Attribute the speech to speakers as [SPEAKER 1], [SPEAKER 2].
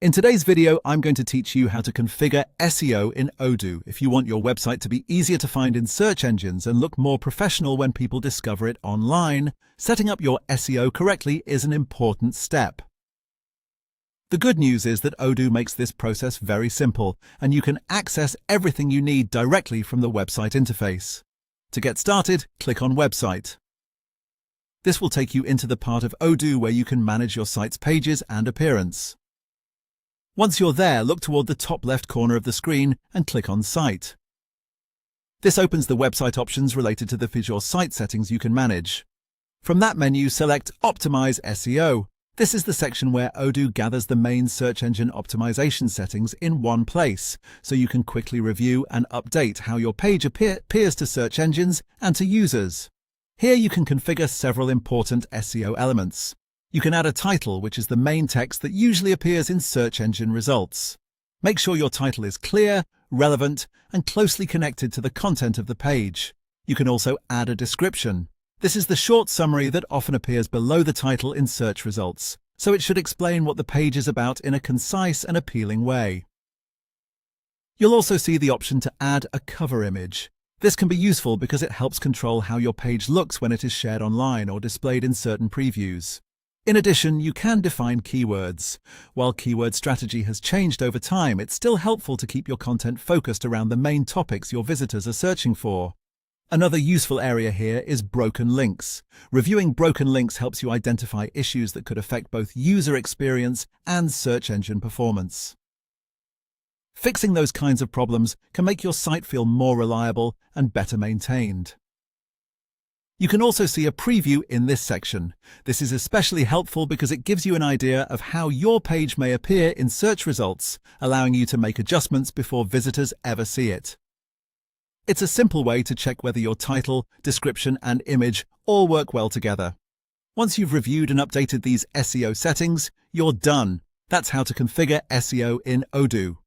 [SPEAKER 1] In today's video, I'm going to teach you how to configure SEO in Odoo if you want your website to be easier to find in search engines and look more professional when people discover it online. Setting up your SEO correctly is an important step. The good news is that Odoo makes this process very simple, and you can access everything you need directly from the website interface. To get started, click on Website. This will take you into the part of Odoo where you can manage your site's pages and appearance. Once you're there, look toward the top left corner of the screen and click on Site. This opens the website options related to the visual site settings you can manage. From that menu, select Optimize SEO. This is the section where Odoo gathers the main search engine optimization settings in one place, so you can quickly review and update how your page appears to search engines and to users. Here you can configure several important SEO elements. You can add a title, which is the main text that usually appears in search engine results. Make sure your title is clear, relevant, and closely connected to the content of the page. You can also add a description. This is the short summary that often appears below the title in search results, so it should explain what the page is about in a concise and appealing way. You'll also see the option to add a cover image. This can be useful because it helps control how your page looks when it is shared online or displayed in certain previews. In addition, you can define keywords. While keyword strategy has changed over time, it's still helpful to keep your content focused around the main topics your visitors are searching for. Another useful area here is broken links. Reviewing broken links helps you identify issues that could affect both user experience and search engine performance. Fixing those kinds of problems can make your site feel more reliable and better maintained. You can also see a preview in this section. This is especially helpful because it gives you an idea of how your page may appear in search results, allowing you to make adjustments before visitors ever see it. It's a simple way to check whether your title, description, and image all work well together. Once you've reviewed and updated these SEO settings, you're done. That's how to configure SEO in Odoo.